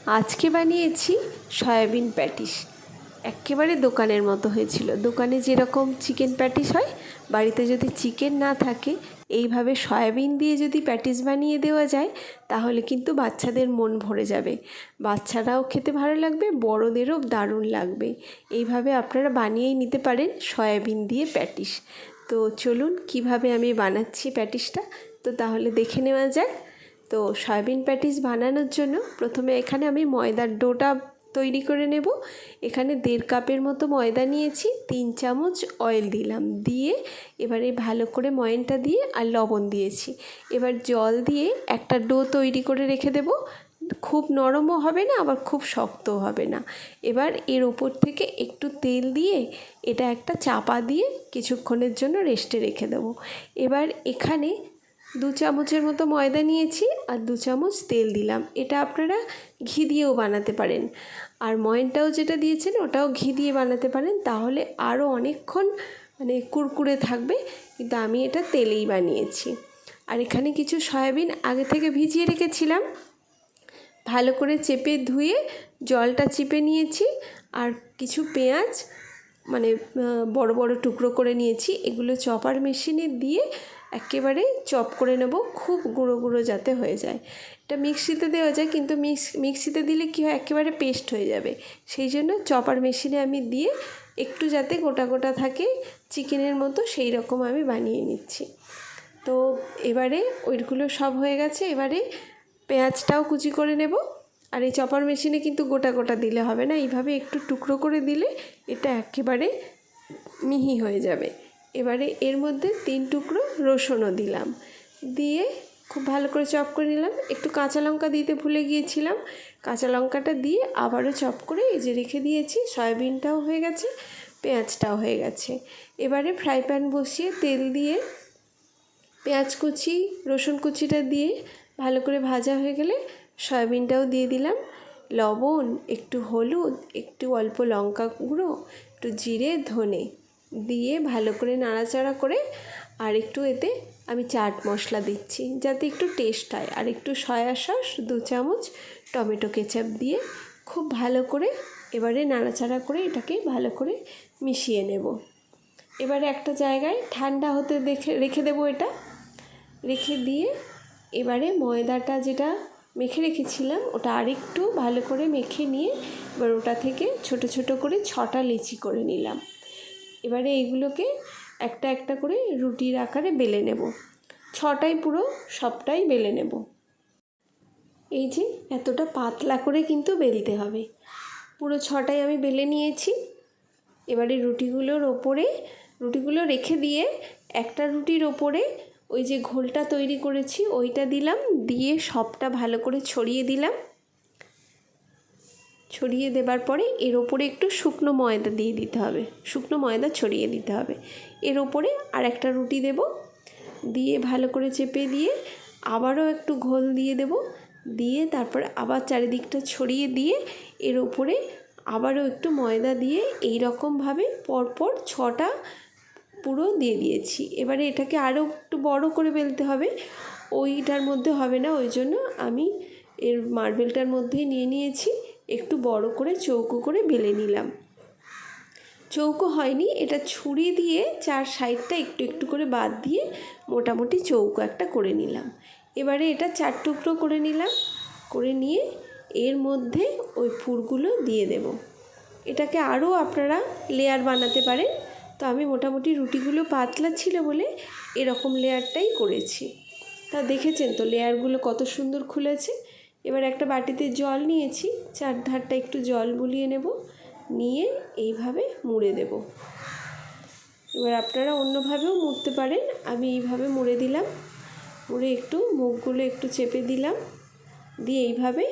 আজকে বানিয়েছি soybean patties. একেবারে দোকানের মতো হয়েছিল। দোকানে যেরকম চিকেন প্যাটিস হয়, বাড়িতে যদি চিকেন না থাকে এইভাবে সয়াবিন দিয়ে যদি প্যাটিস বানিয়ে দেওয়া যায় তাহলে কিন্তু বাচ্চাদের মন ভরে যাবে। বাচ্চারাও খেতে ভালো লাগবে, বড়োদেরও দারুণ লাগবে। এইভাবে আপনারা বানিয়েই নিতে পারেন সয়াবিন দিয়ে প্যাটিস। তো চলুন কিভাবে আমি বানাচ্ছি প্যাটিসটা, তো তাহলে দেখে নেওয়া যাক। তো সয়াবিন প্যাটিস বানানোর জন্য প্রথমে এখানে আমি ময়দার ডোটা তৈরি করে নেব। এখানে 1.5 কাপের মতো ময়দা নিয়েছি, 3 চামচ অয়েল দিলাম, দিয়ে এবারে ভালো করে ময়নটা দিয়ে আর লবণ দিয়েছি। এবার জল দিয়ে একটা ডো তৈরি করে রেখে দেব। খুব নরমও হবে না, আবার খুব শক্তও হবে না। এবার এর ওপর থেকে একটু তেল দিয়ে এটা একটা চাপা দিয়ে কিছুক্ষণের জন্য রেস্টে রেখে দেবো। এবার এখানে 2 চামচের মতো ময়দা নিয়েছি আর 2 চামচ তেল দিলাম। এটা আপনারা ঘি দিয়েও বানাতে পারেন, আর ময়নটাও যেটা দিয়েছেন ওটাও ঘি দিয়ে বানাতে পারেন, তাহলে আরও অনেকক্ষণ কুরকুরে থাকবে। কিন্তু আমি এটা তেলেই বানিয়েছি। আর এখানে কিছু সয়াবিন আগে থেকে ভিজিয়ে রেখেছিলাম, ভালো করে চেপে ধুয়ে জলটা চিপে নিয়েছি। আর কিছু পেঁয়াজ বড় বড় টুকরো করে নিয়েছি। এগুলো চপার মেশিনে দিয়ে একেবারে চপ করে নেব, খুব গুঁড়ো গুঁড়ো যাতে হয়ে যায়। এটা মিক্সিতে দেওয়া যায়, কিন্তু মিক্সিতে দিলে কী হয়, একেবারে পেস্ট হয়ে যাবে। সেই জন্য চপার মেশিনে আমি দিয়ে একটু যাতে গোটা গোটা থাকে চিকেনের মতো, সেই রকম আমি বানিয়ে নিচ্ছি। তো এবারে ওইগুলো সব হয়ে গেছে। এবারে পেঁয়াজটাও কুচি করে নেব। আর এই চপার মেশিনে কিন্তু গোটা গোটা দিলে হবে না, এইভাবে একটু টুকরো করে দিলে এটা একেবারে মিহি হয়ে যাবে। এবারে এর মধ্যে 3 টুকরো রসুনও দিলাম, দিয়ে খুব ভালো করে চপ করে নিলাম। একটু কাঁচা লঙ্কা দিতে ভুলে গিয়েছিলাম, কাঁচা লঙ্কাটা দিয়ে আবারও চপ করে এই যে রেখে দিয়েছি। সয়াবিনটাও হয়ে গেছে, পেঁয়াজটাও হয়ে গেছে। এবারে ফ্রাই প্যান বসিয়ে তেল দিয়ে পেঁয়াজ কুচি রসুন কুচিটা দিয়ে ভালো করে ভাজা হয়ে গেলে সয়াবিনটাও দিয়ে দিলাম। লবণ, একটু হলুদ, একটু অল্প লঙ্কা গুঁড়ো, একটু জিরে ধনে দিয়ে ভালো করে নাড়াচাড়া করে, আর একটু এতে আমি চাট মশলা দিচ্ছি যাতে একটু টেস্ট হয়, আর একটু সয়া সস 2 চামচ, টমেটো কেচাপ দিয়ে খুব ভালো করে এবারে নাড়াচাড়া করে এটাকে ভালো করে মিশিয়ে নেব। এবারে একটা জায়গায় ঠান্ডা হতে রেখে দেবো। এটা রেখে দিয়ে এবারে ময়দাটা যেটা মেখে রেখেছিলাম ওটা আরেকটু ভালো করে মেখে নিয়ে এবার ওটা থেকে ছোট ছোট করে 6টা লিচি করে নিলাম। এবারে এইগুলোকে একটা একটা করে রুটির আকারে বেলে নেব। 6টাই পুরো সবটাই বেলে নেব। এই যে এতটা পাতলা করে কিন্তু বেলতে হবে। পুরো 6টাই আমি বেলে নিয়েছি। এবারে রুটিগুলো রেখে দিয়ে একটা রুটির ওপরে ওই যে ঘোলটা তৈরি করেছি ওইটা দিলাম, দিয়ে সবটা ভালো করে ছড়িয়ে দিলাম। ছড়িয়ে দেবার পরে এর ওপরে একটু শুকনো ময়দা দিয়ে দিতে হবে, শুকনো ময়দা ছড়িয়ে দিতে হবে। এর ওপরে আর একটা রুটি দেব, দিয়ে ভালো করে চেপে দিয়ে আবারও একটু ঘোল দিয়ে দেব, দিয়ে তারপরে আবার চারিদিকটা ছড়িয়ে দিয়ে এর ওপরে আবারও একটু ময়দা দিয়ে এই রকমভাবে পরপর 6টা পুরো দিয়ে দিয়েছি। এবারে এটাকে আরও একটু বড় করে বেলতে হবে, ওইটার মধ্যে হবে না, ওই জন্য আমি এর মার্বেলটার মধ্যেই নিয়ে নিয়েছি। একটু বড় করে চৌকো করে বেলে নিলাম। চৌকো হয়নি, এটা ছুরি দিয়ে 4 সাইডটা একটু একটু করে বাদ দিয়ে মোটামুটি চৌকো একটা করে নিলাম। এবারে এটা 4 টুকরো করে নিলাম, করে নিয়ে এর মধ্যে ওই পুরগুলো দিয়ে দেব। এটাকে আরও আপনারা লেয়ার বানাতে পারেন, তো আমি মোটামুটি রুটিগুলো পাতলা ছিল বলে এরকম লেয়ারটাই করেছি। তা দেখেছেন তো লেয়ারগুলো কত সুন্দর খুলেছে। এবার একটা বাটিতে জল নিয়েছি, 4 ধারটা একটু জল বুলিয়ে নেব, নিয়ে এইভাবে মুড়ে দেব। এবার আপনারা অন্যভাবেও মুড়তে পারেন, আমি এইভাবে মুড়ে দিলাম। মুড়ে একটু মুখগুলো একটু চেপে দিলাম, দিয়ে এইভাবে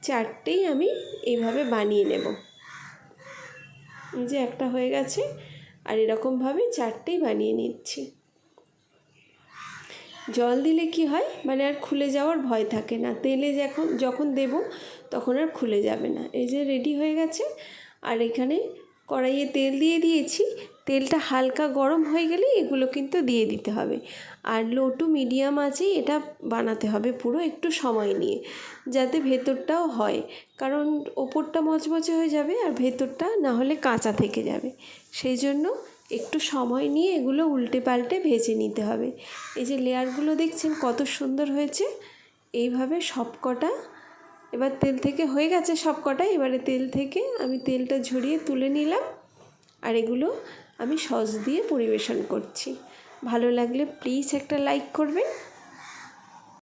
4টেই আমি এইভাবে বানিয়ে নেব। এই যে একটা হয়ে গেছে, আর এরকমভাবে 4টেই বানিয়ে নিচ্ছি। জল দিলে কি হয়, আর খুলে যাওয়ার ভয় থাকে না, তেলে যখন দেব তখন আর খুলে যাবে না। এই যে রেডি হয়ে গেছে। আর এখানে কড়াইয়ে তেল দিয়ে দিয়েছি। তেলটা হালকা গরম হয়ে গেলে এগুলো কিন্তু দিয়ে দিতে হবে। আর লো টু মিডিয়াম আঁচে এটা বানাতে হবে পুরো, একটু সময় নিয়ে, যাতে ভেতরটাও হয়, কারণ ওপরটা মচমচে হয়ে যাবে আর ভেতরটা না হলে কাঁচা থেকে যাবে। সেই জন্য একটু সময় নিয়ে এগুলো উল্টে পাল্টে ভেজে নিতে হবে। এই যে লেয়ারগুলো দেখছেন কত সুন্দর হয়েছে, এইভাবে সব কটা এবার তেল থেকে হয়ে গেছে সব কটা। এবারে তেল থেকে আমি তেলটা ঝরিয়ে তুলে নিলাম, আর এগুলো আমি সস দিয়ে পরিবেশন করছি। ভালো লাগলে প্লিজ একটা লাইক করবেন।